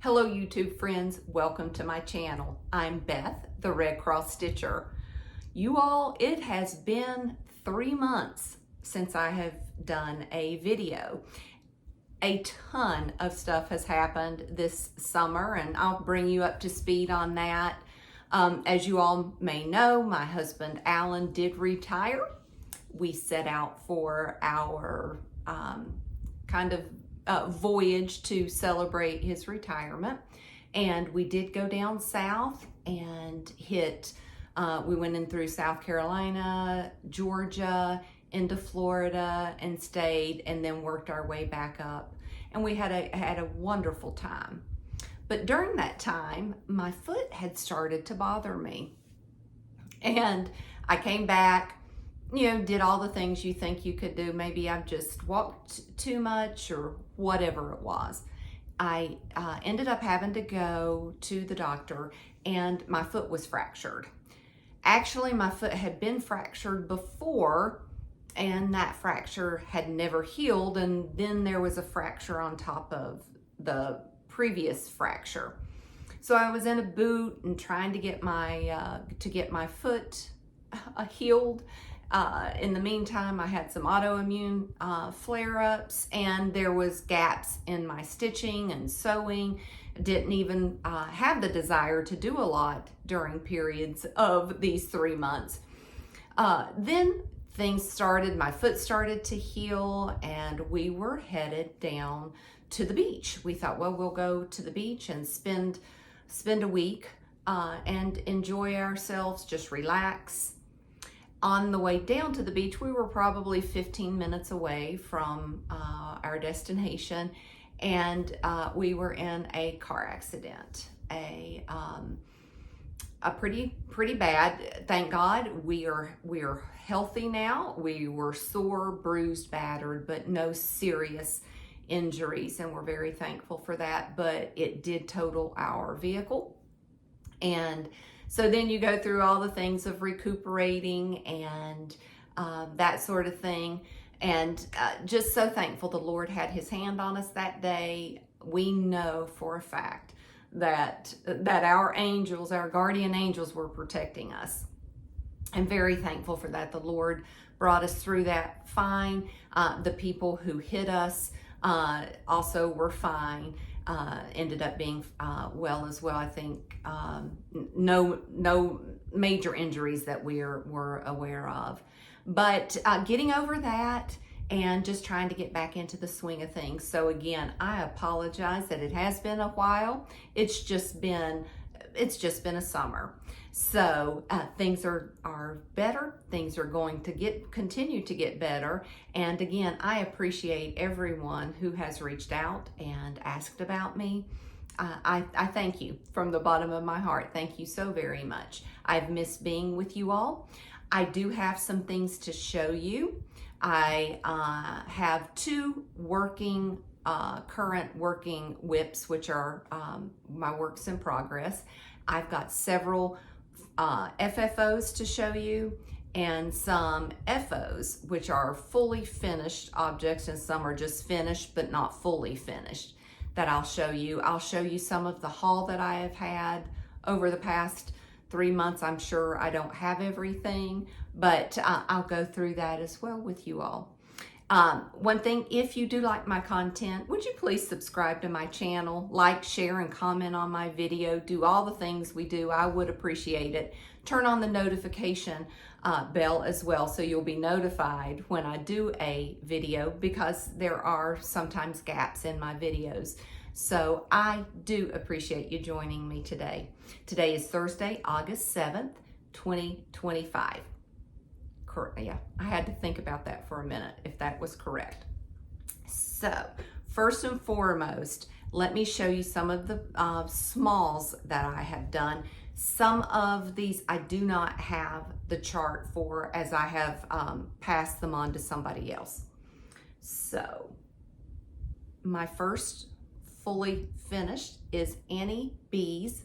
Hello YouTube friends, welcome to my channel. I'm Beth, the Red Cross Stitcher. You all, it has been 3 months since I have done a video. A ton of stuff has happened this summer and I'll bring you up to speed on that. As you all may know, my husband Alan did retire. We set out for our voyage to celebrate his retirement, and we did go down south and we went in through South Carolina, Georgia, into Florida, and stayed, and then worked our way back up, and we had a wonderful time. But during that time, my foot had started to bother me, and I came back, did all the things you think you could do. Maybe I've just walked too much or whatever it was. I ended up having to go to the doctor, and my foot was fractured. Actually, my foot had been fractured before, and that fracture had never healed, and then there was a fracture on top of the previous fracture. So I was in a boot and trying to get my foot healed. In the meantime, I had some autoimmune flare-ups, and there was gaps in my stitching and sewing. Didn't even have the desire to do a lot during periods of these 3 months. Then things started, my foot started to heal, and we were headed down to the beach. We thought, well, we'll go to the beach and spend a week and enjoy ourselves, just relax. On the way down to the beach, we were probably 15 minutes away from our destination, and we were in a car accident, a pretty bad. Thank God we are healthy now. We were sore, bruised, battered, but no serious injuries, and we're very thankful for that. But it did total our vehicle, and so then you go through all the things of recuperating and that sort of thing. And just so thankful the Lord had his hand on us that day. We know for a fact that our angels, our guardian angels, were protecting us. I'm very thankful for that. The Lord brought us through that fine. The people who hit us also were fine. Ended up being well as well. I think no major injuries that we're aware of, but getting over that and just trying to get back into the swing of things. So again, I apologize that it has been a while. It's just been a summer. So things are better. Things are going to continue to get better. And again, I appreciate everyone who has reached out and asked about me. I thank you from the bottom of my heart. Thank you so very much. I've missed being with you all. I do have some things to show you. I have 2 current working WIPS, which are my works in progress. I've got several FFOs to show you, and some FOs, which are fully finished objects, and some are just finished but not fully finished, that I'll show you. I'll show you some of the haul that I have had over the past 3 months. I'm sure I don't have everything, but I'll go through that as well with you all. One thing, if you do like my content, would you please subscribe to my channel, like, share, and comment on my video, do all the things we do. I would appreciate it. Turn on the notification bell as well, so you'll be notified when I do a video, because there are sometimes gaps in my videos. So I do appreciate you joining me today. Today is Thursday, August 7th, 2025. Yeah, I had to think about that for a minute, if that was correct. So first and foremost, let me show you some of the smalls that I have done. Some of these I do not have the chart for, as I have passed them on to somebody else. So my first fully finished is Annie B's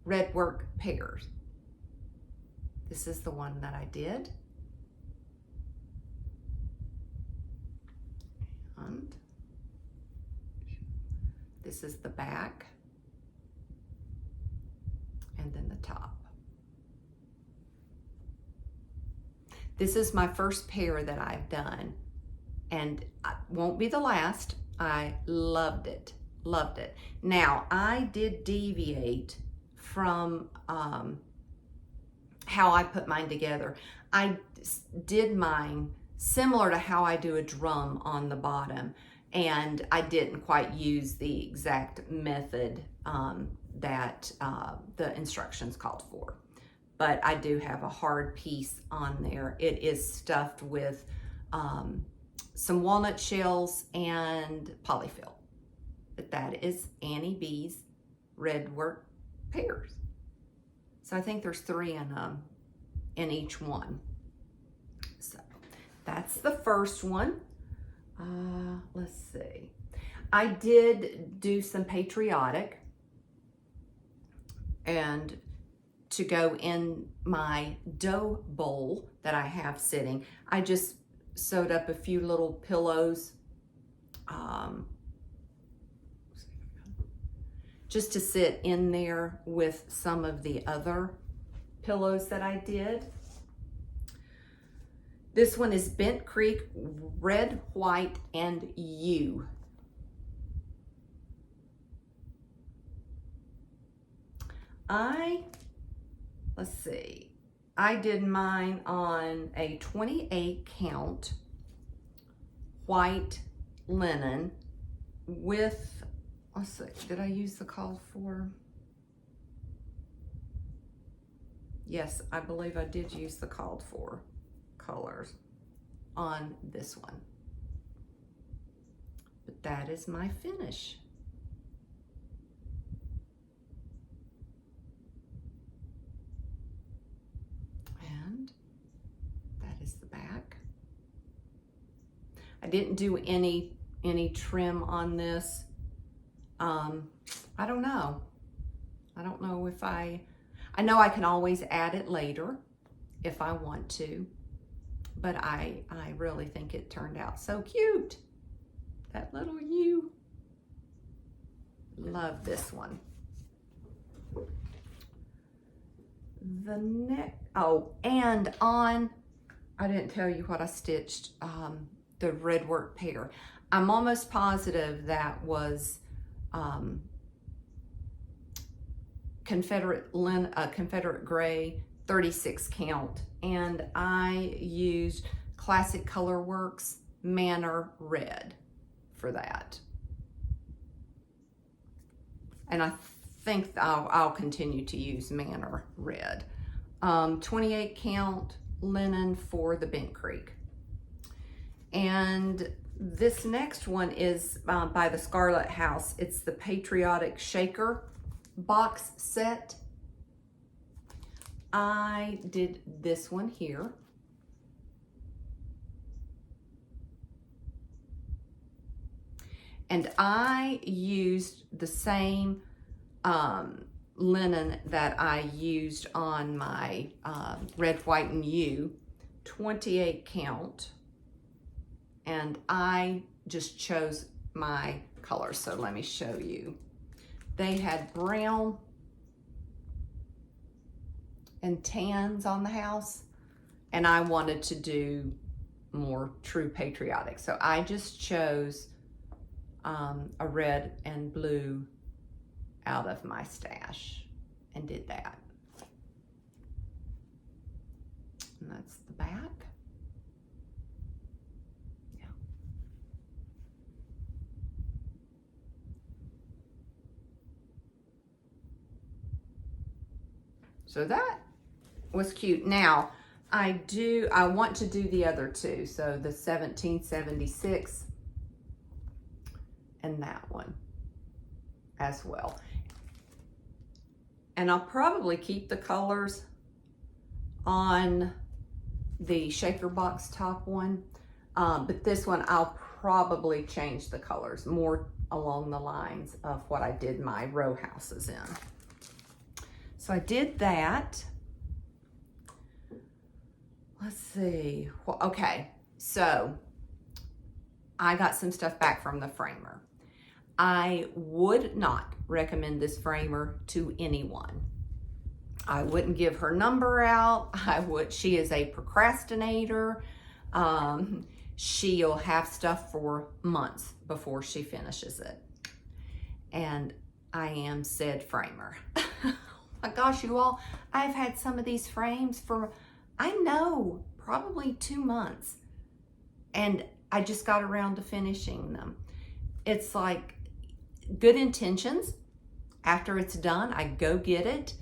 Red Work Pairs. This is the one that I did. And This is the back, and then the top. This is my first pair that I've done, and it won't be the last. I loved it, loved it. Now, I did deviate from how I put mine together. I did mine similar to how I do a drum on the bottom, and I didn't quite use the exact method that the instructions called for. But I do have a hard piece on there. It is stuffed with some walnut shells and polyfill. But that is Annie B's red work pears. So I think there's 3 in each one. So that's the first one. Let's see. I did do some patriotic, and to go in my dough bowl that I have sitting, I just sewed up a few little pillows just to sit in there with some of the other pillows that I did. This one is Bent Creek Red, White, and U. Let's see, I did mine on a 28 count white linen with, let's see, did I use the called for? Yes, I believe I did use the called for colors on this one. But that is my finish. And that is the back. I didn't do any trim on this. I don't know. I don't know if I know I can always add it later if I want to, but I really think it turned out so cute. That little U. Love this one. The next, oh, and on, I didn't tell you what I stitched, the red work pear. I'm almost positive that was Confederate gray 36 count, and I used Classic Color Works Manor Red for that. And I think I'll continue to use Manor Red. 28 count linen for the Bent Creek. And this next one is by the Scarlet House. It's the Patriotic Shaker box set. I did this one here. And I used the same linen that I used on my red, white, and U, 28 count. And I just chose my colors. So let me show you. They had brown and tans on the house, and I wanted to do more true patriotic. So I just chose a red and blue out of my stash and did that. And that's the back. Yeah. So that was cute. Now, I want to do the other two. So the 1776 and that one as well. And I'll probably keep the colors on the shaker box top one, but this one I'll probably change the colors more along the lines of what I did my row houses in. So I did that. Let's see. Well, okay, so I got some stuff back from the framer. I would not recommend this framer to anyone. I wouldn't give her number out. She is a procrastinator. She'll have stuff for months before she finishes it. And I am said framer. Oh my gosh, you all, I've had some of these frames for, I know, probably 2 months. And I just got around to finishing them. It's like good intentions. After it's done, I go get it.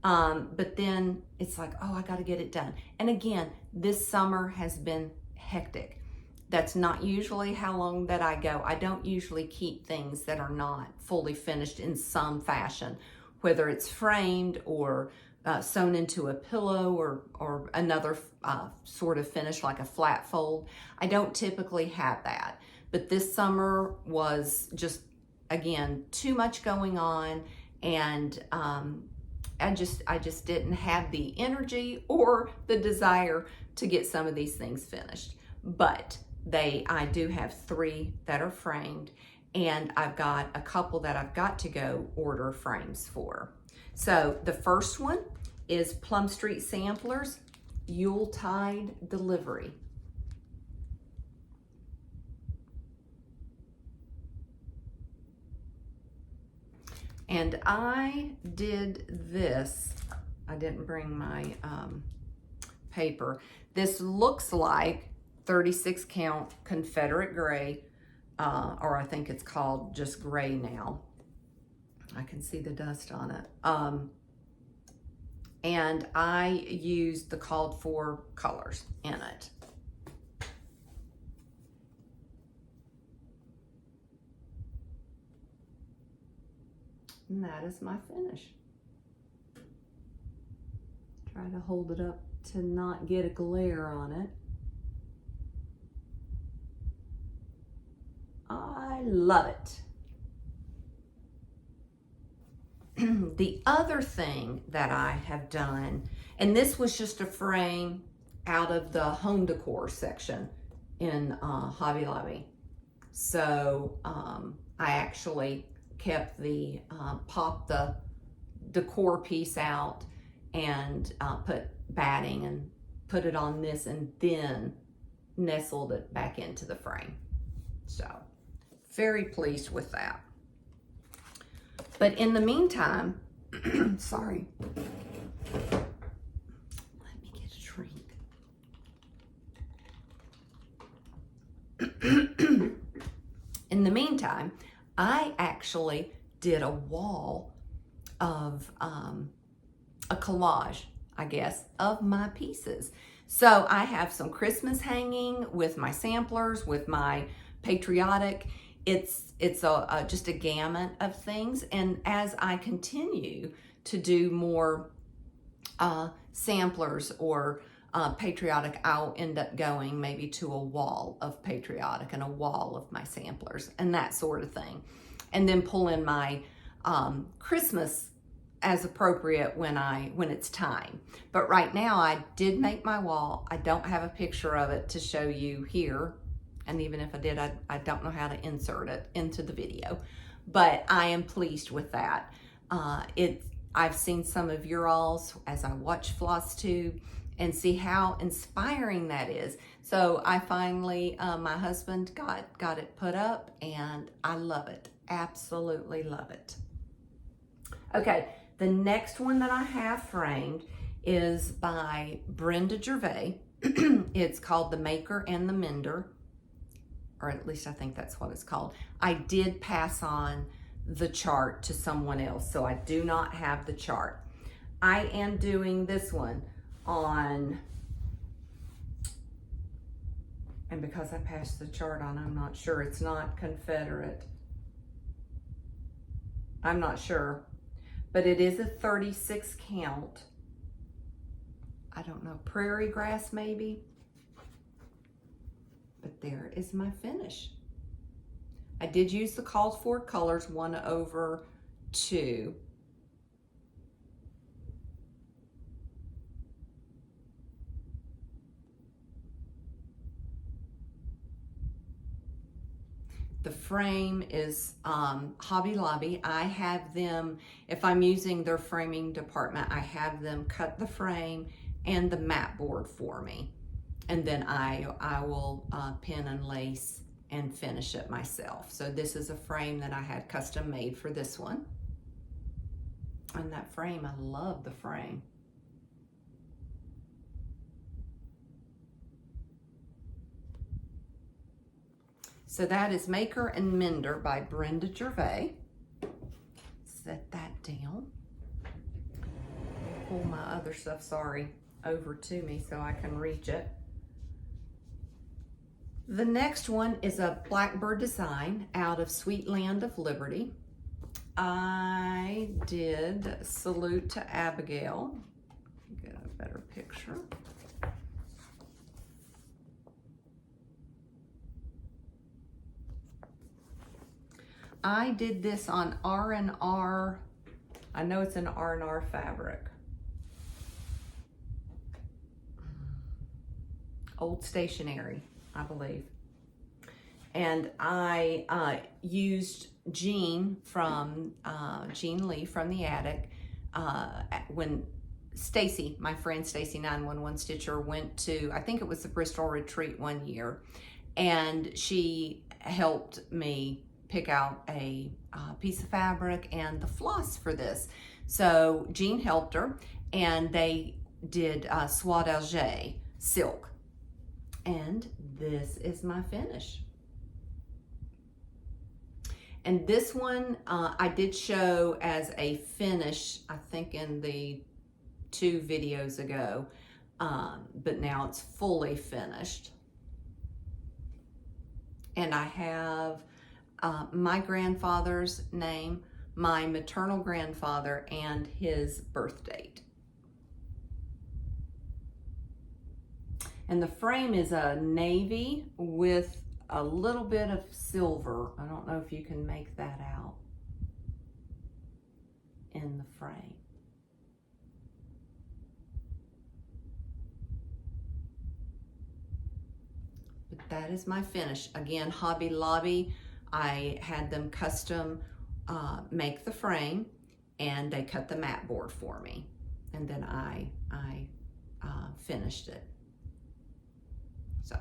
But then it's like, oh, I got to get it done. And again, this summer has been hectic. That's not usually how long that I go. I don't usually keep things that are not fully finished in some fashion, whether it's framed or sewn into a pillow or another sort of finish like a flat fold. I don't typically have that. But this summer was just, again, too much going on, and I just didn't have the energy or the desire to get some of these things finished. But I do have 3 that are framed, and I've got a couple that I've got to go order frames for. So the first one is Plum Street Samplers Yuletide Delivery. And I did this. I didn't bring my paper. This looks like 36 count Confederate gray, or I think it's called just gray now. I can see the dust on it. And I used the called for colors in it. And that is my finish. Try to hold it up to not get a glare on it. I love it. The other thing that I have done, and this was just a frame out of the home decor section in Hobby Lobby. So I actually kept the, popped the decor piece out and put batting and put it on this, and then nestled it back into the frame. So very pleased with that. But in the meantime, sorry, let me get a drink. In the meantime, I actually did a wall of a collage, I guess, of my pieces. So I have some Christmas hanging with my samplers, with my patriotic. It's just a gamut of things. And as I continue to do more samplers or patriotic, I'll end up going maybe to a wall of patriotic and a wall of my samplers and that sort of thing. And then pull in my Christmas as appropriate when it's time. But right now I did make my wall. I don't have a picture of it to show you here. And even if I did, I don't know how to insert it into the video. But I am pleased with that. I've seen some of your alls as I watch Flosstube and see how inspiring that is. So I finally, my husband got it put up, and I love it. Absolutely love it. Okay, the next one that I have framed is by Brenda Gervais. It's called The Maker and the Mender, or at least I think that's what it's called. I did pass on the chart to someone else, so I do not have the chart. I am doing this one on, and because I passed the chart on, I'm not sure. It's not Confederate. I'm not sure, but it is a 36 count. I don't know, prairie grass maybe. But there is my finish. I did use the called for colors 1/2. The frame is Hobby Lobby. I have them, if I'm using their framing department, I have them cut the frame and the mat board for me. And then I will pin and lace and finish it myself. So this is a frame that I had custom made for this one. And that frame, I love the frame. So that is Maker and Mender by Brenda Gervais. Set that down. Pull my other stuff, sorry, over to me so I can reach it. The next one is a Blackbird design out of Sweet Land of Liberty. I did Salute to Abigail. Get a better picture. I did this on R&R. I know it's an R&R fabric. Old Stationery, I believe. And I used Jean from Jean Lee from the Attic when Stacy, my friend Stacy 911 Stitcher, went to, I think it was the Bristol retreat one year, and she helped me pick out a piece of fabric and the floss for this. So Jean helped her, and they did Soie d'Alger silk. And this is my finish. And this one I did show as a finish, I think in the 2 videos ago, but now it's fully finished. And I have my grandfather's name, my maternal grandfather, and his birth date. And the frame is a navy with a little bit of silver. I don't know if you can make that out in the frame. But that is my finish. Again, Hobby Lobby, I had them custom make the frame, and they cut the mat board for me. And then I finished it. So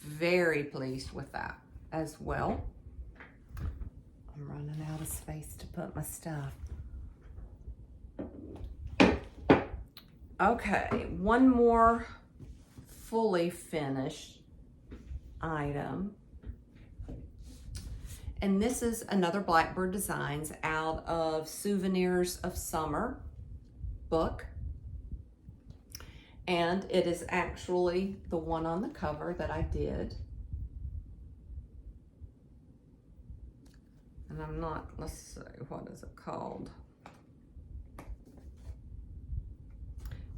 very pleased with that as well. I'm running out of space to put my stuff. Okay, one more fully finished item. And this is another Blackbird Designs out of Souvenirs of Summer book. And it is actually the one on the cover that I did. And I'm not, let's see, what is it called?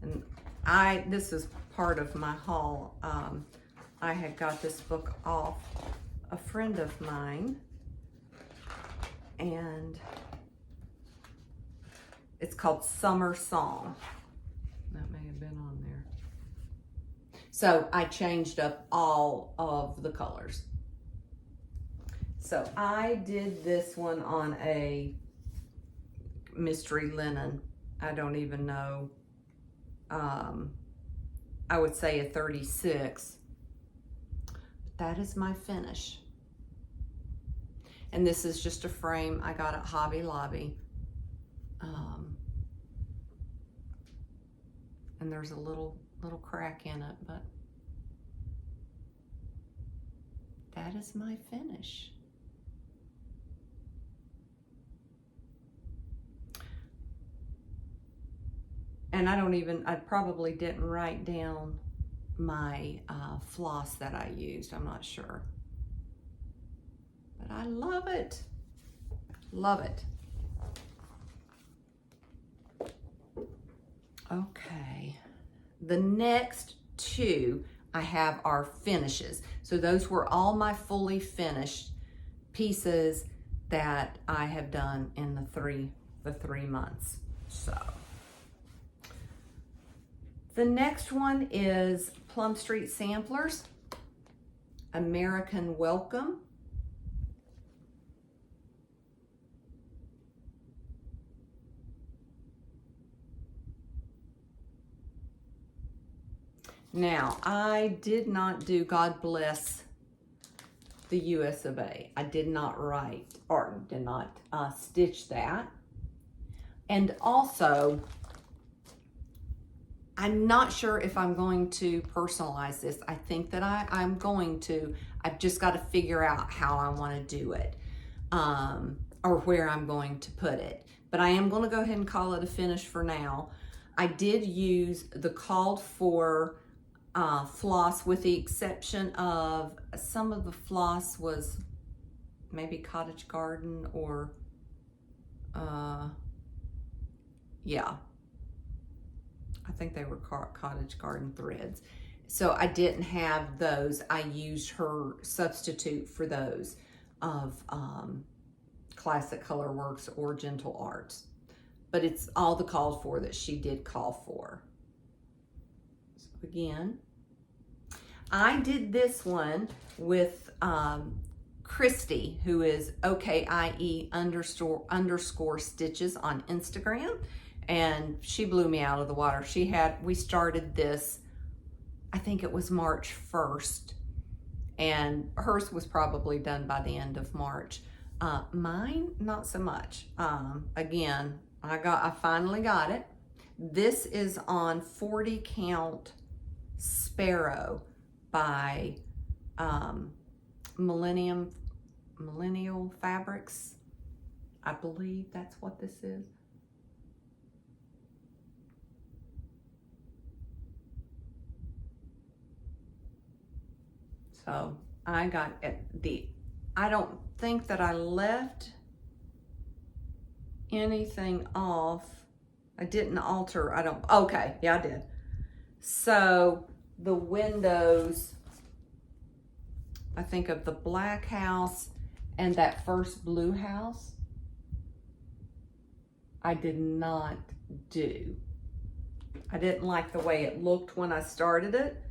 And this is part of my haul. I had got this book off a friend of mine, and it's called Summer Song. That may have been on there. So I changed up all of the colors. So I did this one on a mystery linen. I don't even know. I would say a 36. That is my finish. And this is just a frame I got at Hobby Lobby. And there's a little crack in it, but that is my finish. And I probably didn't write down my floss that I used. I'm not sure. But I love it. Love it. Okay. The next 2 I have are finishes. So those were all my fully finished pieces that I have done in the 3 months. So the next one is Plum Street Samplers, American Welcome. Now, I did not do God Bless the US of A. I did not write or did not stitch that. And also, I'm not sure if I'm going to personalize this. I think that I'm going to. I've just got to figure out how I want to do it, or where I'm going to put it. But I am going to go ahead and call it a finish for now. I did use the called for floss, with the exception of some of the floss was maybe Cottage Garden or yeah, I think they were Cottage Garden threads. So I didn't have those. I used her substitute for those of Classic Color Works or Gentle Arts. But it's all the called for that she did call for. So again, I did this one with Christy, who is OKIE__ stitches on Instagram. And she blew me out of the water. We started this, I think it was March 1st, and hers was probably done by the end of March. Mine, not so much. Again, I finally got it. This is on 40 count Sparrow by Millennial Fabrics. I believe that's what this is. So I got I don't think that I left anything off. I didn't alter, okay, yeah, I did. So the windows, I think of the black house and that first blue house, I did not do. I didn't like the way it looked when I started it.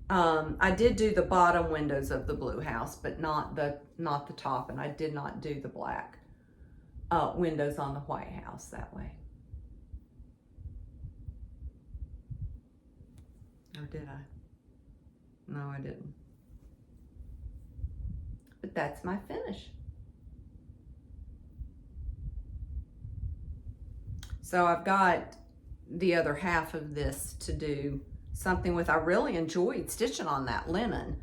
I did do the bottom windows of the blue house, but not the top, and I did not do the black windows on the white house that way. Or did I? No, I didn't. But that's my finish. So I've got the other half of this to do something with. I really enjoyed stitching on that linen.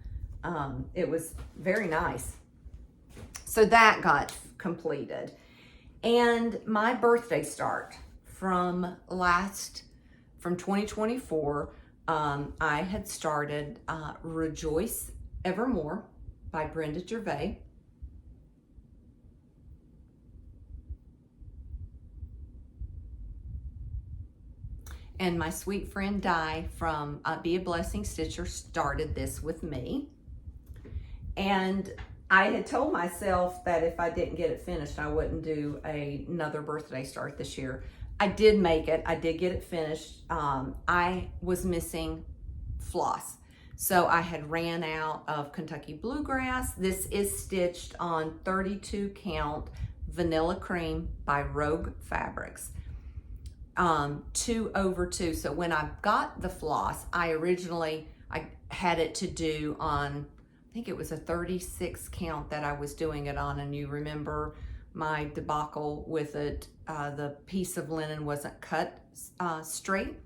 It was very nice. So that got completed. And my birthday start from 2024, I had started Rejoice Evermore by Brenda Gervais. And my sweet friend Di from Be a Blessing Stitcher started this with me. And I had told myself that if I didn't get it finished, I wouldn't do another birthday start this year. I did make it. I did get it finished. I was missing floss. So I had ran out of Kentucky Bluegrass. This is stitched on 32 count Vanilla Cream by Rogue Fabrics. 2/2. So when I got the floss, I had it to do on, I think it was a 36 count that I was doing it on. And you remember my debacle with it, the piece of linen wasn't cut straight.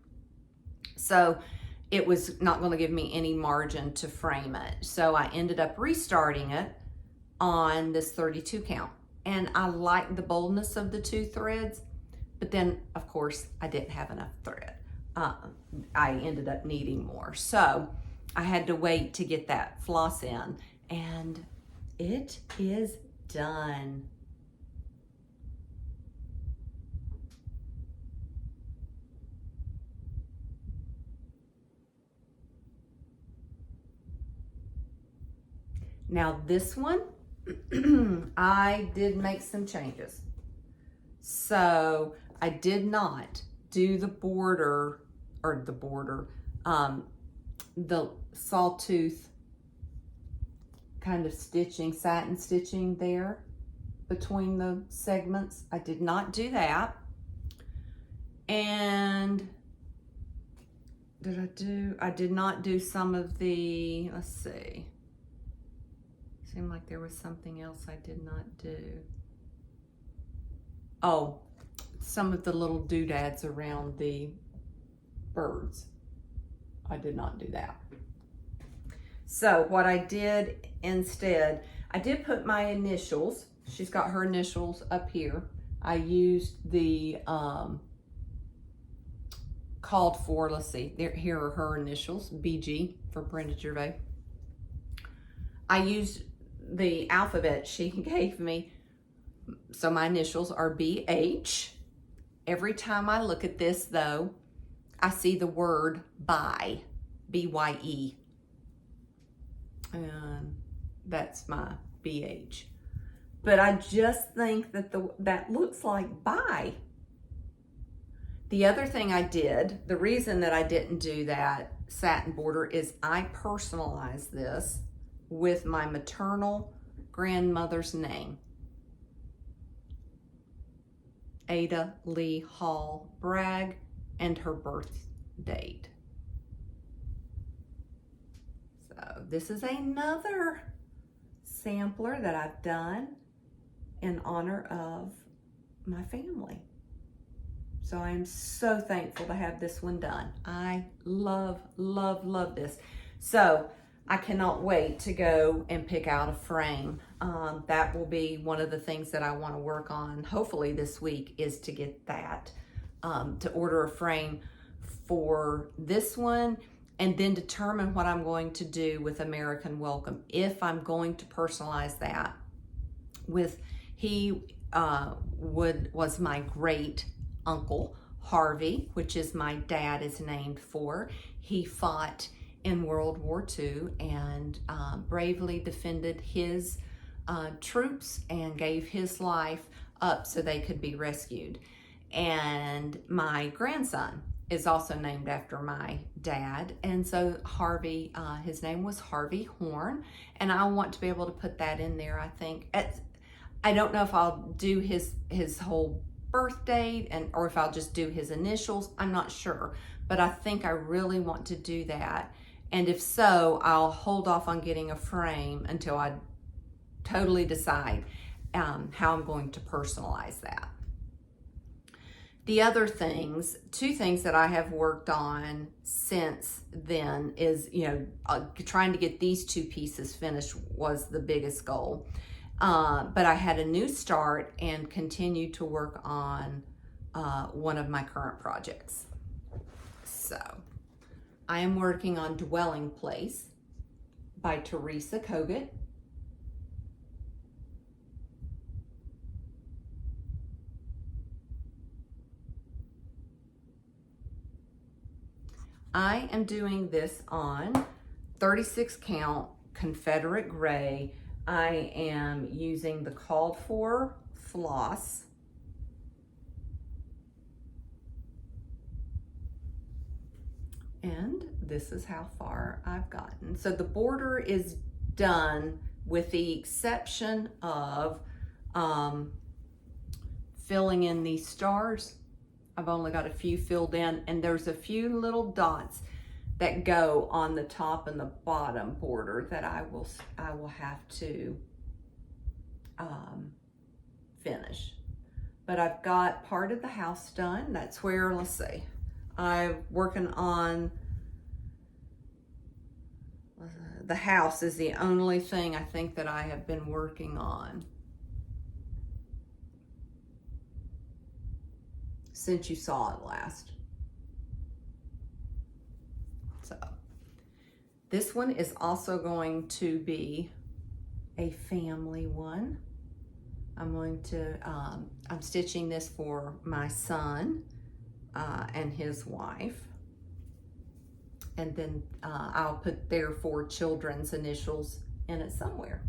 So it was not going to give me any margin to frame it. So I ended up restarting it on this 32 count. And I liked the boldness of the 2 threads. But then, of course, I didn't have enough thread. I ended up needing more. So I had to wait to get that floss in. And it is done. Now this one, I did make some changes. So I did not do the border, the sawtooth kind of stitching, satin stitching there between the segments. I did not do that. And I did not do some of the, let's see. Seemed like there was something else I did not do. Oh, some of the little doodads around the birds. I did not do that. So what I did instead, I did put my initials. She's got her initials up here. I used the called for, let's see, here are her initials, BG for Brenda Gervais. I used the alphabet she gave me, so my initials are BH. Every time I look at this though, I see the word by, B-Y-E. And that's my BH. But I just think that that looks like by. The other thing I did, the reason that I didn't do that satin border is I personalized this with my maternal grandmother's name. Ada Lee Hall Bragg, and her birth date. So this is another sampler that I've done in honor of my family. So I am so thankful to have this one done. I love, love, love this. So I cannot wait to go and pick out a frame. That will be one of the things that I want to work on, hopefully this week, is to get that, to order a frame for this one, and then determine what I'm going to do with American Welcome, if I'm going to personalize that with, he was my great uncle Harvey, which is my dad is named for. He fought in World War II and bravely defended his troops and gave his life up so they could be rescued. And my grandson is also named after my dad. And so Harvey, his name was Harvey Horn, and I want to be able to put that in there. I think I don't know if I'll do his whole birth date or if I'll just do his initials. I'm not sure, but I think I really want to do that. And if so, I'll hold off on getting a frame until I totally decide how I'm going to personalize that. The other things, two things that I have worked on since then is, trying to get these two pieces finished was the biggest goal. But I had a new start and continued to work on one of my current projects. So I am working on Dwelling Place by Teresa Kogut. I am doing this on 36 count Confederate gray. I am using the called for floss. And this is how far I've gotten. So the border is done with the exception of filling in these stars. I've only got a few filled in, and there's a few little dots that go on the top and the bottom border that I will have to finish. But I've got part of the house done. That's where, let's see, I'm working on the house is the only thing I think that I have been working on since you saw it last. So this one is also going to be a family one. I'm stitching this for my son and his wife. And then I'll put their 4 children's initials in it somewhere.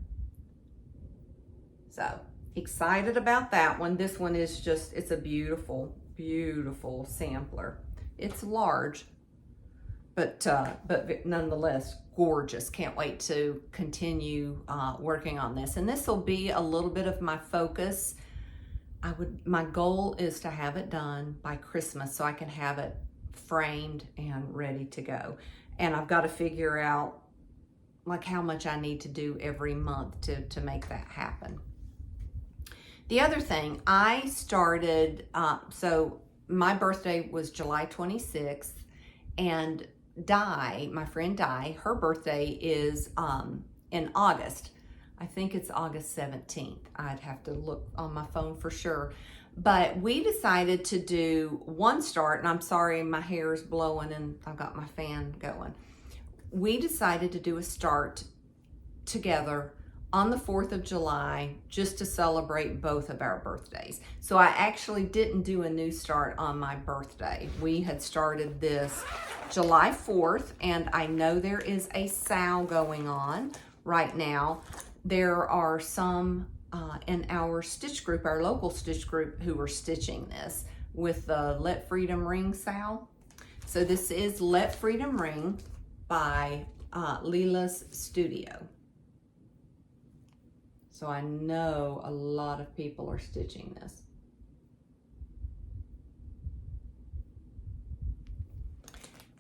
So excited about that one. This one is just, it's a beautiful, beautiful sampler. It's large, but nonetheless gorgeous. Can't wait to continue working on this. And this will be a little bit of my focus. My goal is to have it done by Christmas so I can have it framed and ready to go. And I've got to figure out like how much I need to do every month to make that happen. The other thing, I started, so my birthday was July 26th, and Di, my friend Di, her birthday is in August. I think it's August 17th. I'd have to look on my phone for sure. But we decided to do one start, and I'm sorry, my hair is blowing and I've got my fan going. We decided to do a start together on the 4th of July, just to celebrate both of our birthdays. So I actually didn't do a new start on my birthday. We had started this July 4th, and I know there is a sale going on right now. There are some in our stitch group, our local stitch group, who are stitching this with the Let Freedom Ring sale. So this is Let Freedom Ring by Leela's Studio. So I know a lot of people are stitching this.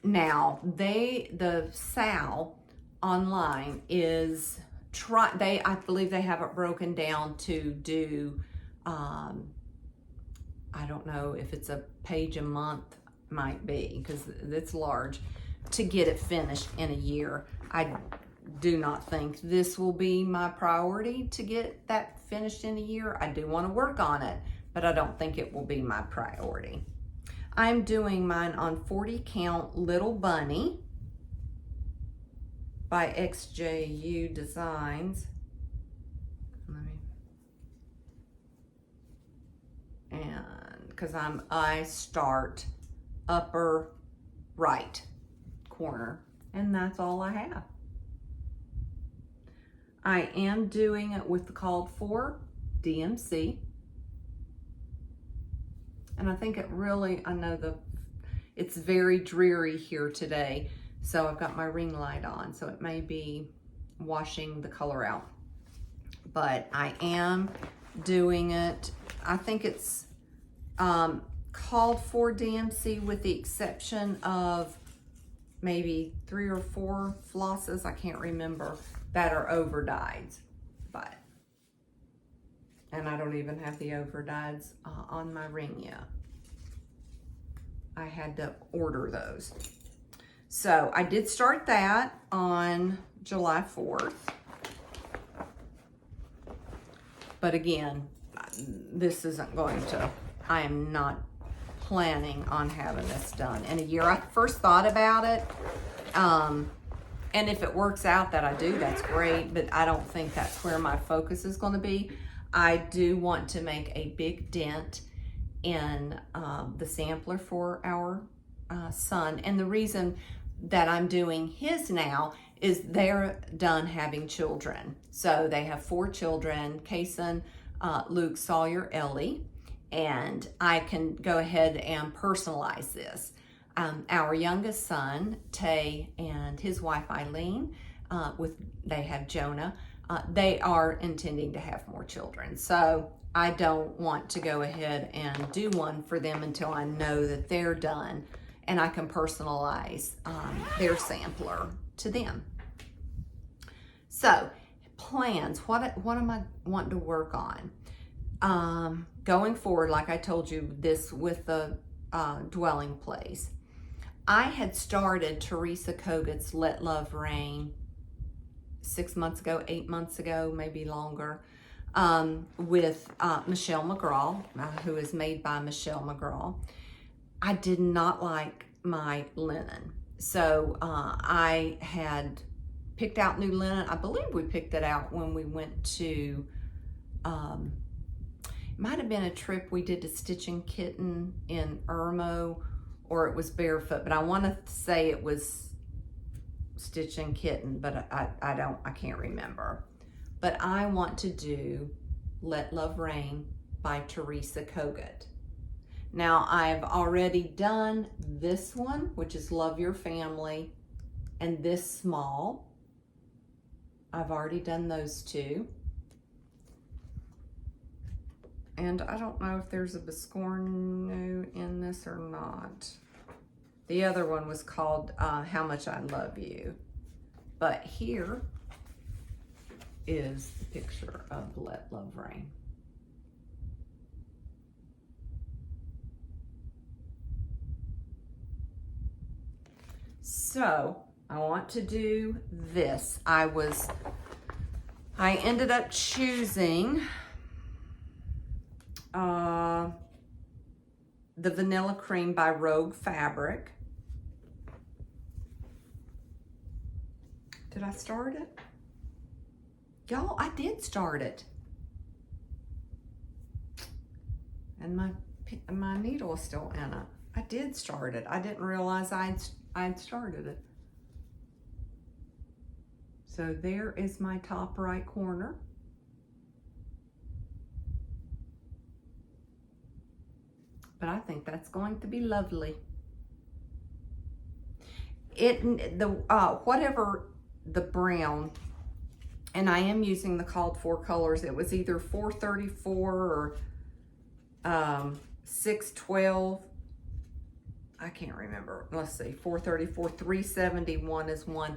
Now, the sale online is, I believe they have it broken down to do, I don't know if it's a page a month, might be, because it's large, to get it finished in a year. I do not think this will be my priority to get that finished in a year. I do want to work on it, but I don't think it will be my priority. I'm doing mine on 40 count Little Bunny by XJU Designs. And because I start upper right corner, and that's all I have. I am doing it with the called for DMC. And I think it really, I know it's very dreary here today. So I've got my ring light on, so it may be washing the color out. But I am doing it, I think it's called for DMC with the exception of maybe 3 or 4 flosses, I can't remember, that are over dyes. And I don't even have the over dyes on my ring yet. I had to order those. So I did start that on July 4th. But again, this isn't going to, I am not planning on having this done in a year. I first thought about it, and if it works out that I do, that's great, but I don't think that's where my focus is going to be. I do want to make a big dent in the sampler for our son, and the reason that I'm doing his now is they're done having children. So they have 4 children, Kason, Luke, Sawyer, Ellie, and I can go ahead and personalize this. Our youngest son, Tay, and his wife, Eileen, they have Jonah. They are intending to have more children. So I don't want to go ahead and do one for them until I know that they're done and I can personalize their sampler to them. So plans, what am I wanting to work on? Going forward, like I told you, this with the dwelling place. I had started Teresa Kogut's Let Love Reign 6 months ago, 8 months ago, maybe longer, with Michelle McGraw, who is made by Michelle McGraw. I did not like my linen. So I had picked out new linen. I believe we picked it out when we went to, it might have been a trip we did to Stitching Kitten in Irmo, or it was Barefoot, but I want to say it was Stitching Kitten, but I can't remember. But I want to do Let Love Reign by Teresa Kogut. Now I've already done this one, which is Love Your Family, and this small. I've already done those 2. And I don't know if there's a Biscornu in this or not. The other one was called How Much I Love You. But here is the picture of Let Love Rain. So I want to do this. I ended up choosing the Vanilla Cream by Rogue Fabric. Did I start it? Y'all, I did start it. And my needle is still in it. I did start it. I didn't realize I'd started it. So there is my top right corner. But I think that's going to be lovely. Whatever the brown, and I am using the called for colors. It was either 434 or 612. I can't remember. Let's see, 434, 371 is one.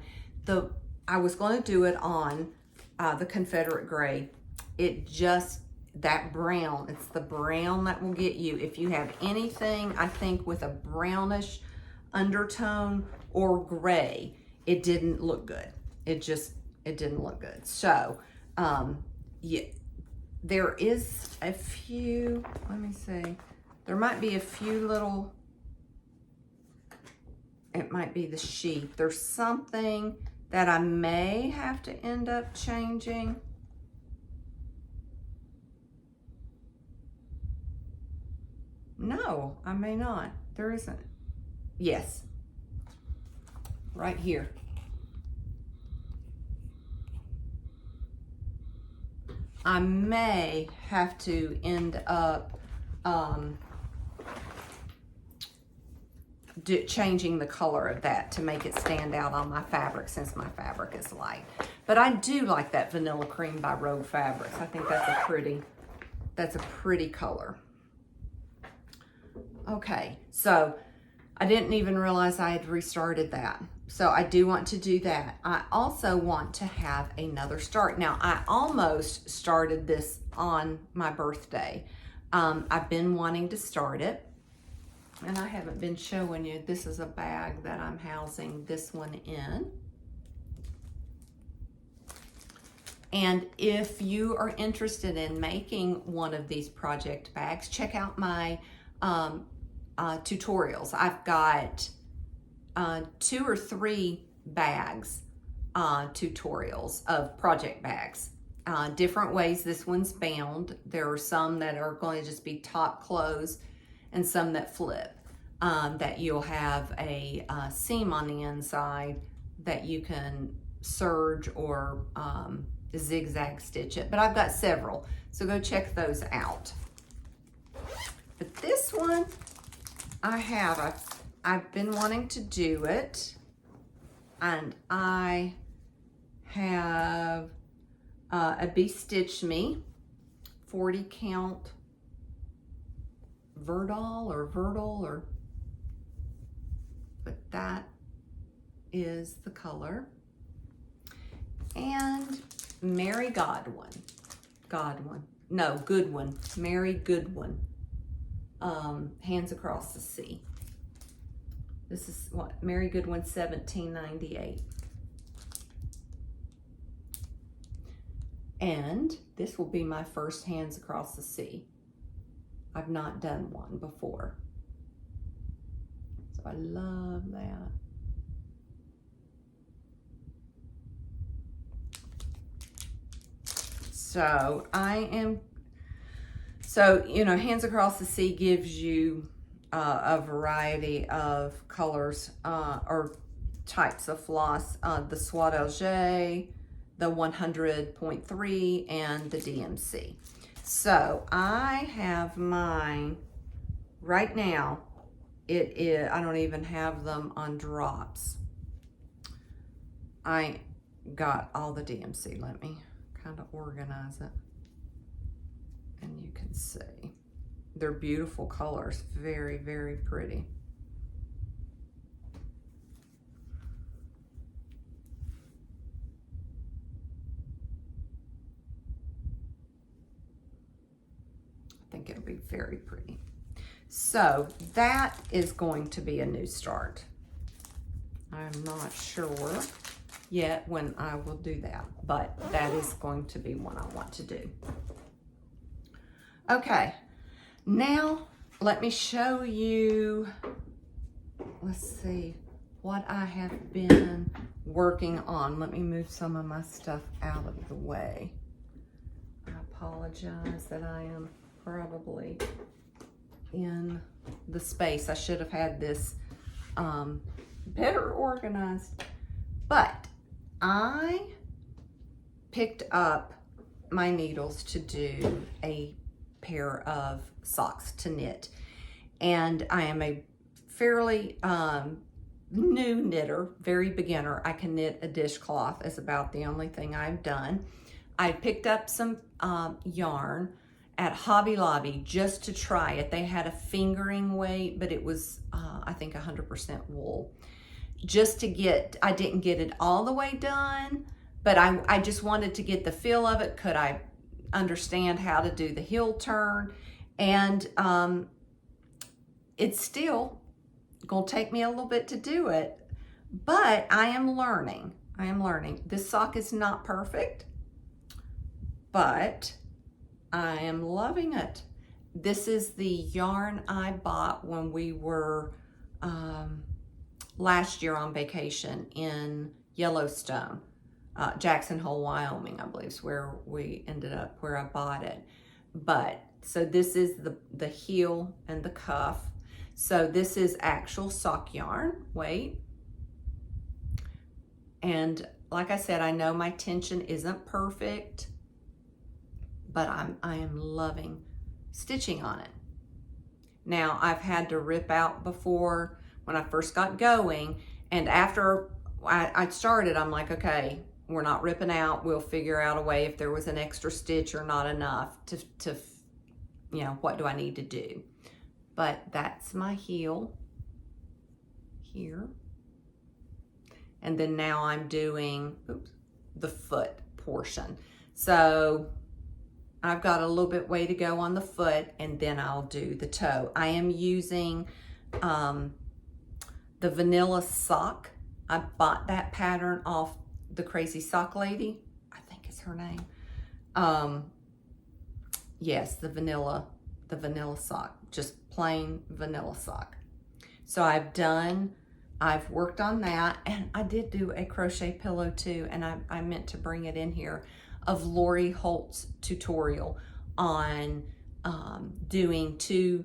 I was going to do it on the Confederate gray. That brown, it's the brown that will get you. If you have anything, I think, with a brownish undertone or gray, it didn't look good. It didn't look good. So, yeah, there is a few, let me see. There might be a few little, it might be the sheath. There's something that I may have to end up changing. No, I may not. There isn't. Yes. Right here. I may have to end up changing the color of that to make it stand out on my fabric, since my fabric is light. But I do like that Vanilla Cream by Rogue Fabrics. I think that's a pretty color. Okay, so I didn't even realize I had restarted that. So I do want to do that. I also want to have another start. Now, I almost started this on my birthday. I've been wanting to start it, and I haven't been showing you. This is a bag that I'm housing this one in. And if you are interested in making one of these project bags, check out my tutorials. I've got 2 or 3 bags, tutorials of project bags. Different ways this one's bound. There are some that are going to just be top close and some that flip, that you'll have a seam on the inside that you can serge or zigzag stitch it. But I've got several, so go check those out. But this one I've been wanting to do it, and I have a Be-Stitch Me 40 count Verdal, but that is the color. And Mary Goodwin, Mary Goodwin, Hands Across the Sea. This is what, Mary Goodwin 1798. And this will be my first Hands Across the Sea. I've not done one before. So I love that. So you know, Hands Across the Sea gives you a variety of colors or types of floss, the Soie d'Alger, the 100.3, and the DMC. So I have mine right now. It is, I don't even have them on drops. I got all the DMC. Let me kind of organize it, and you can see they're beautiful colors. Very, very pretty. very pretty. So that is going to be a new start. I'm not sure yet when I will do that, but that is going to be one I want to do. Okay, now let me show you, let's see, what I have been working on. Let me move some of my stuff out of the way. I apologize that I am probably in the space. I should have had this better organized. But I picked up my needles to do a pair of socks to knit. And I am a fairly new knitter, very beginner. I can knit a dishcloth, is about the only thing I've done. I picked up some yarn at Hobby Lobby just to try it. They had a fingering weight, but it was, I think 100% wool. Just to get, I didn't get it all the way done, but I just wanted to get the feel of it. Could I understand how to do the heel turn? And it's still gonna take me a little bit to do it, but I am learning. I am learning. This sock is not perfect, but I am loving it. This is the yarn I bought when we were last year on vacation in Yellowstone. Jackson Hole, Wyoming, I believe is where we ended up, where I bought it. But, so this is the heel and the cuff. So this is actual sock yarn, wait. And like I said, I know my tension isn't perfect, but I am loving stitching on it. Now, I've had to rip out before when I first got going, and after I started, I'm like, okay, we're not ripping out. We'll figure out a way if there was an extra stitch or not enough to you know, what do I need to do? But that's my heel here. And then now I'm doing, oops, the foot portion. So I've got a little bit way to go on the foot, and then I'll do the toe. I am using the vanilla sock. I bought that pattern off the Crazy Sock Lady, I think is her name. Yes, the vanilla sock, just plain vanilla sock. So I've worked on that, and I did do a crochet pillow too, and I meant to bring it in here, of Lori Holt's tutorial on doing 2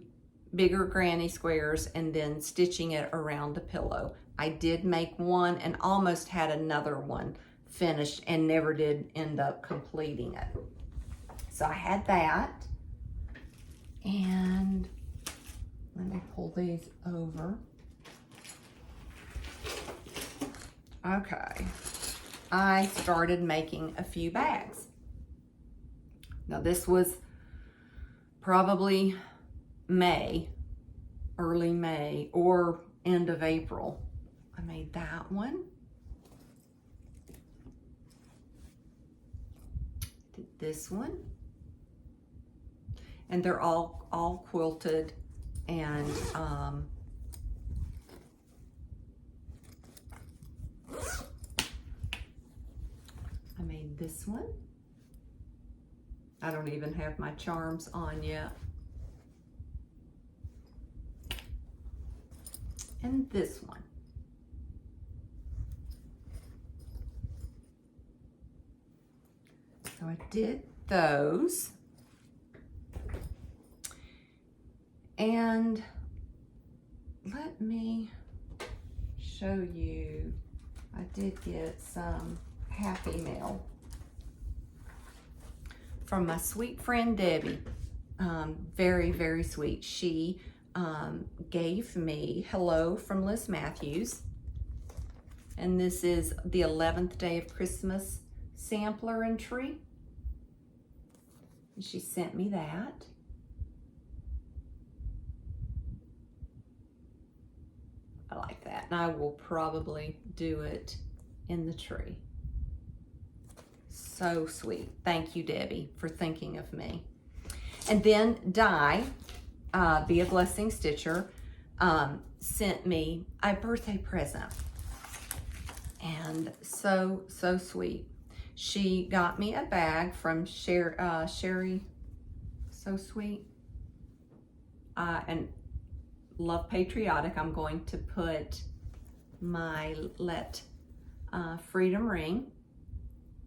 bigger granny squares and then stitching it around the pillow. I did make one and almost had another one finished and never did end up completing it. So I had that, and let me pull these over. Okay, I started making a few bags. Now this was probably May, early May or end of April. I made that one. Did this one. And they're all quilted, and I made this one. I don't even have my charms on yet. And this one. So I did those. And let me show you, I did get some happy mail from my sweet friend Debbie. Very, very sweet. She gave me Hello from Liz Matthews. And this is the 11th Day of Christmas sampler entry. And she sent me that. I like that. And I will probably do it in the tree. So sweet. Thank you, Debbie, for thinking of me. And then die. Be a Blessing Stitcher, sent me a birthday present. And so sweet. She got me a bag from Sherry, so sweet. And Love Patriotic, I'm going to put my Freedom ring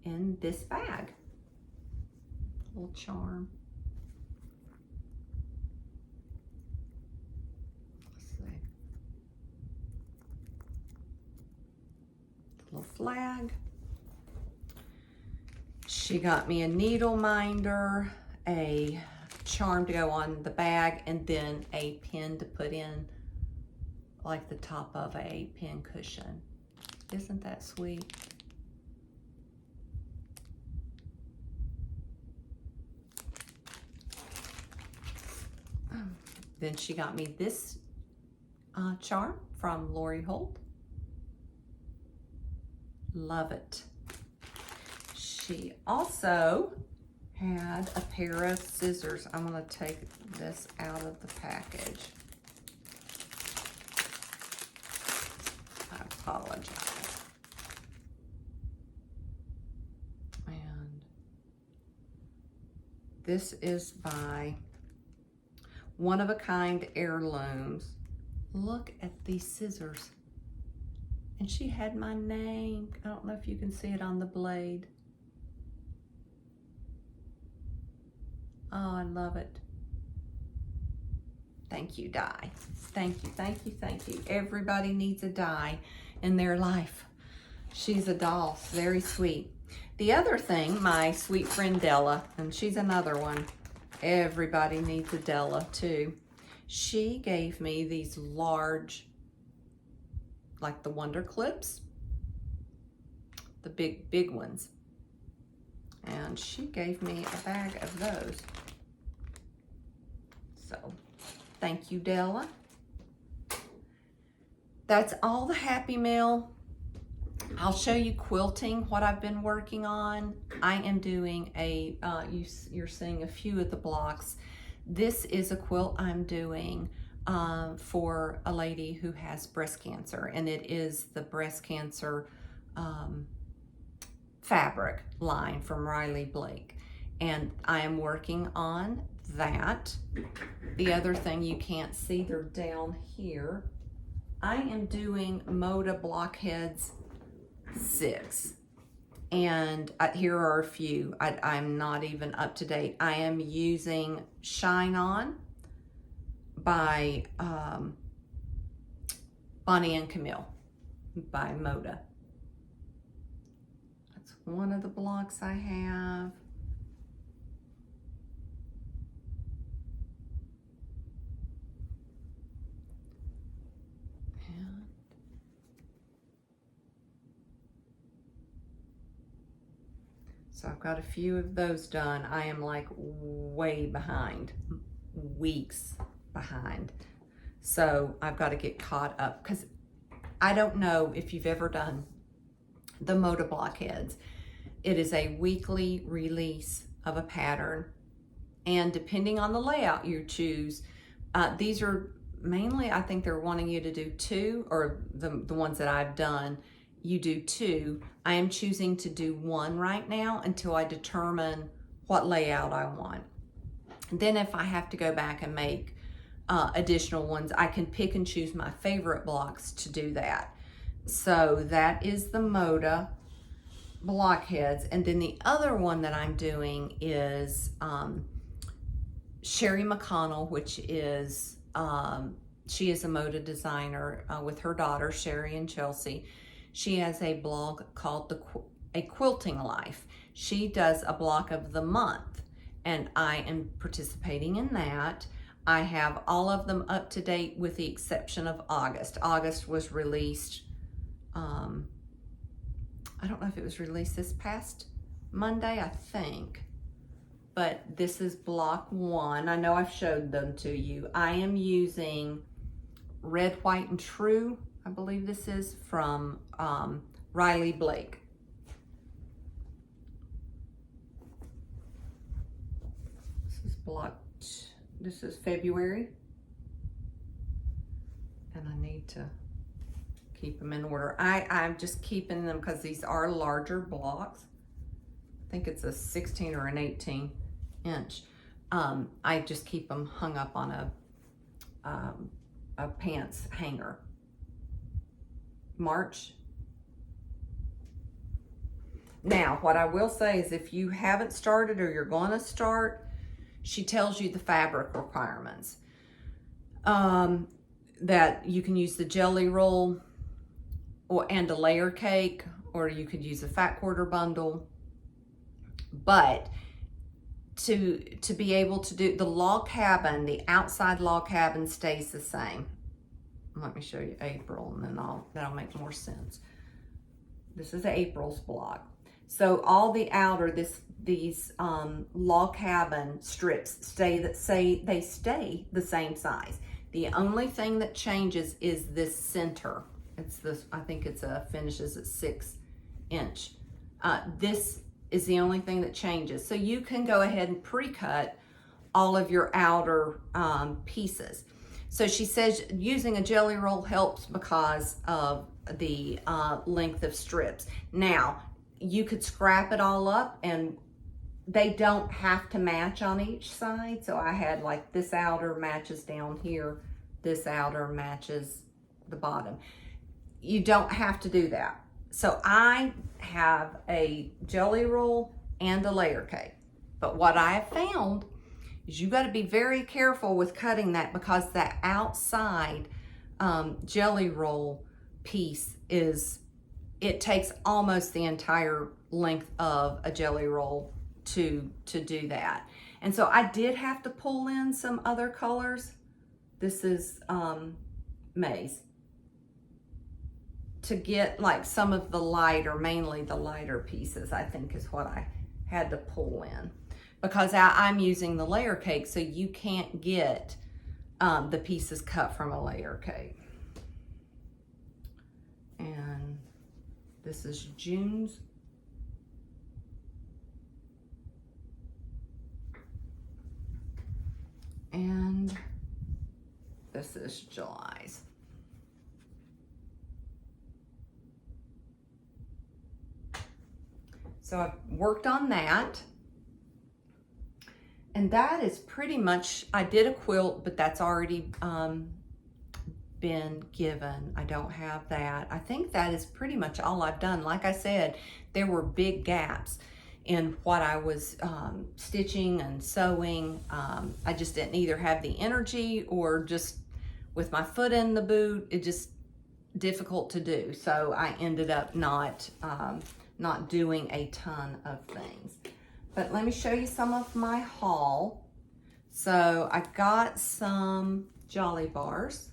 in this bag. Little charm. Let's see. Little flag. She got me a needle minder, a charm to go on the bag, and then a pin to put in like the top of a pin cushion. Isn't that sweet? Then she got me this charm from Lori Holt. Love it. She also had a pair of scissors. I'm going to take this out of the package. I apologize. And this is by One of a Kind Heirlooms. Look at these scissors. And she had my name. I don't know if you can see it on the blade. Oh, I love it. Thank you, die. Thank you, thank you, thank you. Everybody needs a die in their life. She's a doll, very sweet. The other thing, my sweet friend Della, and she's another one. Everybody needs a Della too. She gave me these large, like the Wonder Clips, the big ones. And she gave me a bag of those. So, thank you, Della. That's all the Happy Mail. I'll show you quilting, what I've been working on. I am doing a, you're seeing a few of the blocks. This is a quilt I'm doing for a lady who has breast cancer, and it is the breast cancer fabric line from Riley Blake. And I am working on that. The other thing you can't see, they're down here. I am doing Moda Blockheads 6. And here are a few. I'm not even up to date. I am using Shine On by Bonnie and Camille by Moda. That's one of the blocks I have. So I've got a few of those done. I am like way behind, weeks behind. So I've got to get caught up, because I don't know if you've ever done the Moda Blockheads. It is a weekly release of a pattern, and depending on the layout you choose, these are mainly, I think they're wanting you to do 2, or the ones that I've done, you do 2. I am choosing to do 1 right now until I determine what layout I want. Then if I have to go back and make additional ones, I can pick and choose my favorite blocks to do that. So that is the Moda Blockheads. And then the other one that I'm doing is Sherry McConnell, which is, she is a Moda designer with her daughter, Sherry and Chelsea. She has a blog called A Quilting Life. She does a block of the month, and I am participating in that. I have all of them up to date with the exception of August. August was released, I don't know if it was released this past Monday, I think. But this is block 1. I know I've showed them to you. I am using Red, White, and True. I believe this is from Riley Blake. This is block This is February. And I need to keep them in order. I'm just keeping them because these are larger blocks. I think it's a 16 or an 18 inch. I just keep them hung up on a pants hanger. March. Now, what I will say is if you haven't started or you're going to start, she tells you the fabric requirements. That you can use the jelly roll and a layer cake, or you could use a fat quarter bundle. But to be able to do the log cabin, the outside log cabin stays the same. Let me show you April, and then that'll make more sense. This is April's block. So all the outer, these log cabin strips stay the same size. The only thing that changes is this center. It's this, I think it's finishes at 6 inch. This is the only thing that changes. So you can go ahead and pre-cut all of your outer pieces. So she says using a jelly roll helps because of the length of strips. Now, you could scrap it all up and they don't have to match on each side. So I had like this outer matches down here, this outer matches the bottom. You don't have to do that. So I have a jelly roll and a layer cake. But what I have found is you got to be very careful with cutting that because that outside jelly roll piece it takes almost the entire length of a jelly roll to do that. And so I did have to pull in some other colors. This is maize, to get like some of the lighter, mainly the lighter pieces, I think is what I had to pull in. Because I'm using the layer cake, so you can't get the pieces cut from a layer cake. And this is June's. And this is July's. So I've worked on that. And that is pretty much, I did a quilt, but that's already been given. I don't have that. I think that is pretty much all I've done. Like I said, there were big gaps in what I was stitching and sewing. I just didn't either have the energy or just with my foot in the boot, it just difficult to do. So I ended up not doing a ton of things. But let me show you some of my haul. So I got some Jolly Bars,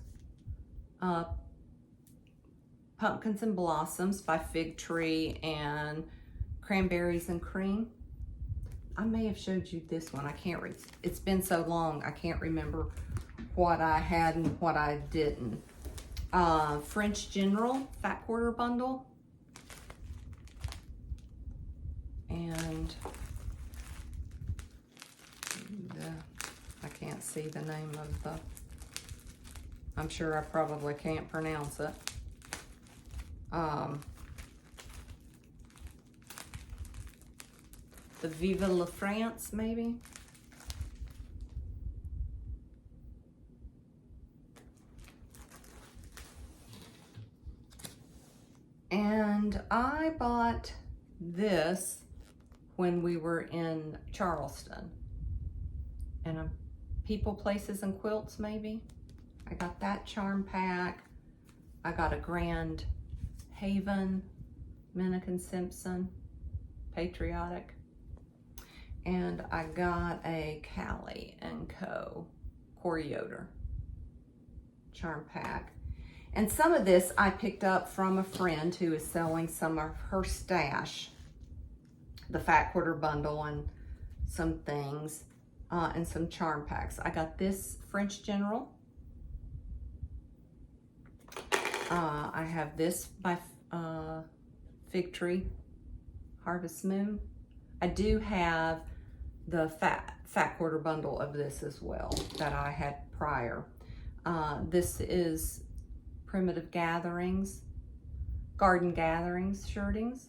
Pumpkins and Blossoms by Fig Tree, and Cranberries and Cream. I may have showed you this one. I can't read. It's been so long, I can't remember what I had and what I didn't. French General Fat Quarter Bundle. And I can't see the name of the, I'm sure I probably can't pronounce it. The Vive la France, maybe? And I bought this when we were in Charleston. And People, Places, and Quilts, maybe. I got that charm pack. I got a Grand Haven, Minnick and Simpson, Patriotic. And I got a Callie and Co. Corey Yoder charm pack. And some of this I picked up from a friend who is selling some of her stash, the Fat Quarter Bundle and some things, and some charm packs. I got this French General. I have this by Fig Tree, Harvest Moon. I do have the fat quarter bundle of this as well that I had prior. This is Primitive Gatherings, Garden Gatherings shirtings.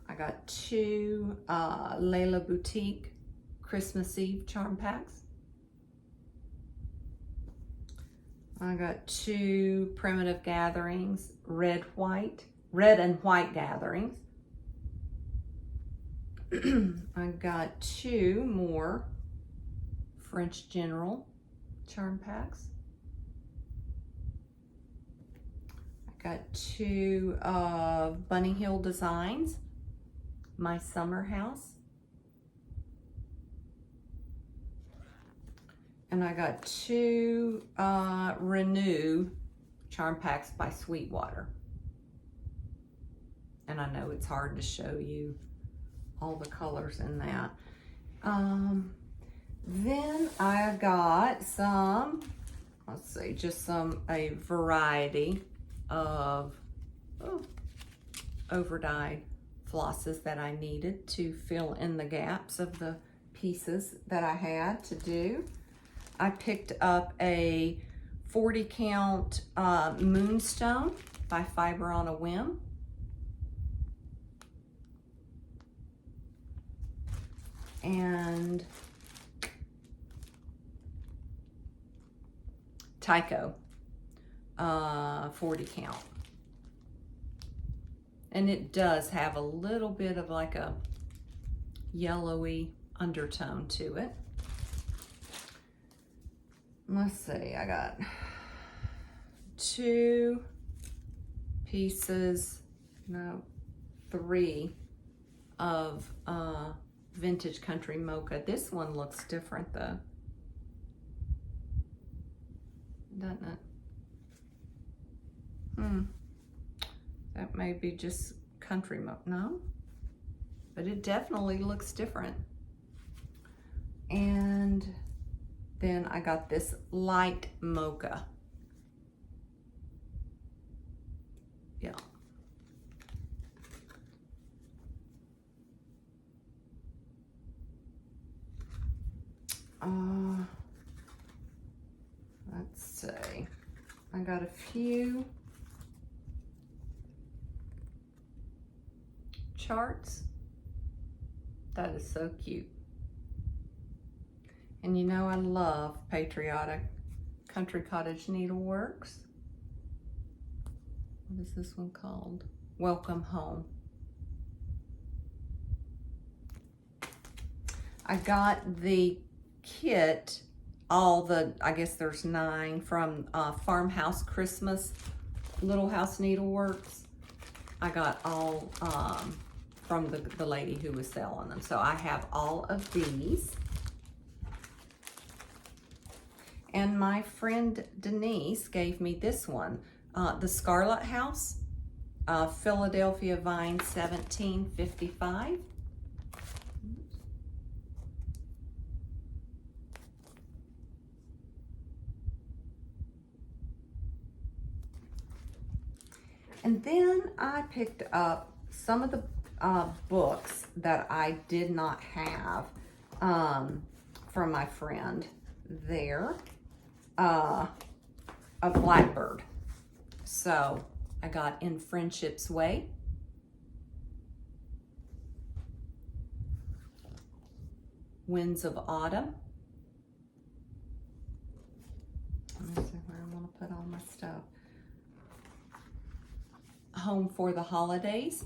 I got 2 Layla Boutique Christmas Eve charm packs. I got 2 Primitive Gatherings red and white gatherings. I got 2 more French General charm packs. I got 2 Bunny Hill Designs, My Summer House. And I got 2 Renew charm packs by Sweetwater. And I know it's hard to show you all the colors in that. Then I got some, let's see, just a variety of over-dyed flosses that I needed to fill in the gaps of the pieces that I had to do. I picked up a 40 count Moonstone by Fiber on a Whim. And Tyco 40 count. And it does have a little bit of like a yellowy undertone to it. Let's see, I got 2 pieces, no, 3 of Vintage Country Mocha. This one looks different though, doesn't it? That may be just Country Mocha, no? But it definitely looks different. And then I got this light mocha. Yeah. Let's see. I got a few charts. That is so cute. And you know I love Patriotic Country Cottage Needleworks. What is this one called? Welcome Home. I got the kit, all the, I guess there's 9 from Farmhouse Christmas Little House Needleworks. I got all from the lady who was selling them. So I have all of these. And my friend Denise gave me this one, the Scarlet House, Philadelphia Vine 1755. And then I picked up some of the books that I did not have from my friend there. A Blackbird. So I got In Friendship's Way. Winds of Autumn. Let me see where I want to put all my stuff. Home for the Holidays.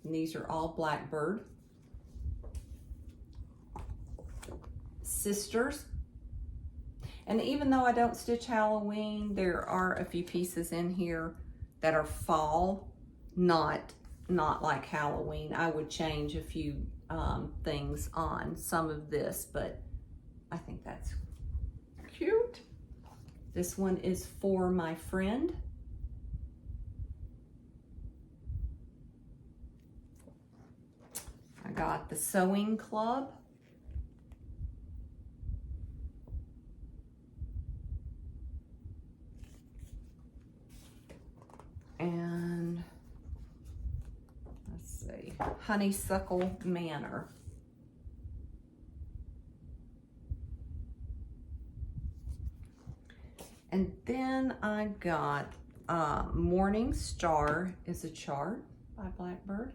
And these are all Blackbird. Sisters. And even though I don't stitch Halloween, there are a few pieces in here that are fall, not like Halloween. I would change a few things on some of this, but I think that's cute. This one is For My Friend. I got the Sewing Club. And let's see, Honeysuckle Manor. And then I got Morning Star is a chart by Blackbird.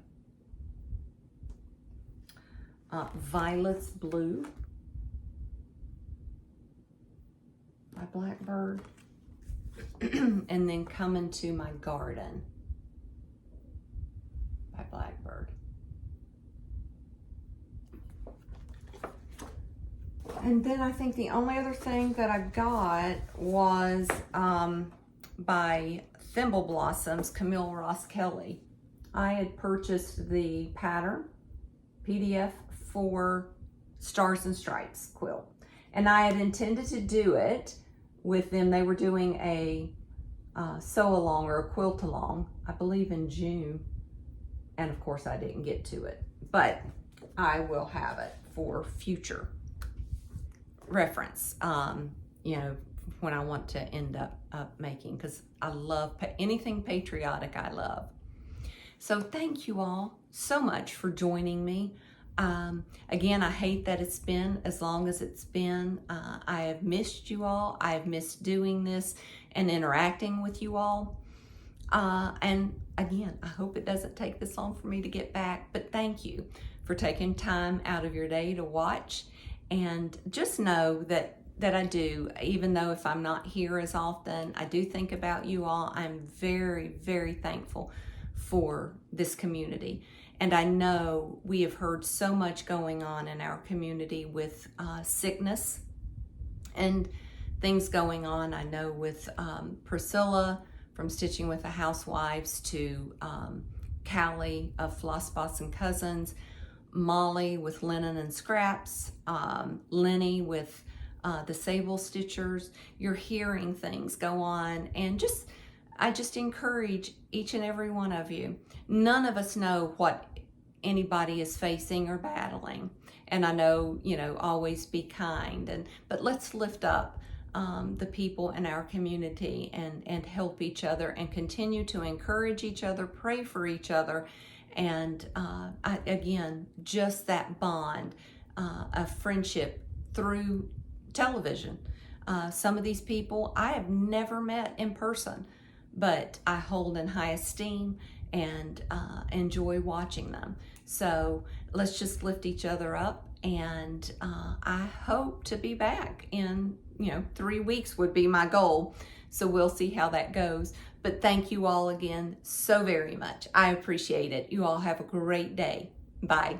Violet's Blue by Blackbird. And then Coming to My Garden by Blackbird. And then I think the only other thing that I got was by Thimble Blossoms, Camille Ross Kelly. I had purchased the pattern PDF for Stars and Stripes quilt. And I had intended to do it with them. They were doing a sew along or a quilt along, I believe in June. And of course I didn't get to it, but I will have it for future reference, you know, when I want to end up making, because I love anything patriotic. I love. So thank you all so much for joining me. Again, I hate that it's been as long as it's been. I have missed you all. I have missed doing this and interacting with you all. And again, I hope it doesn't take this long for me to get back, but thank you for taking time out of your day to watch. And just know that I do, even though if I'm not here as often, I do think about you all. I'm very, very thankful for this community. And I know we have heard so much going on in our community with sickness and things going on. I know with Priscilla from Stitching with the Housewives to Callie of Flossbots and Cousins, Molly with Linen and Scraps, Lenny with the Sable Stitchers. You're hearing things go on, and I just encourage each and every one of you. None of us know what anybody is facing or battling, and I know, you know, always be kind, but let's lift up the people in our community and help each other and continue to encourage each other, pray for each other. And again, just that bond of friendship through television. Some of these people I have never met in person, but I hold in high esteem and enjoy watching them. So let's just lift each other up. And I hope to be back in, 3 weeks would be my goal. So we'll see how that goes. But thank you all again so very much. I appreciate it. You all have a great day. Bye.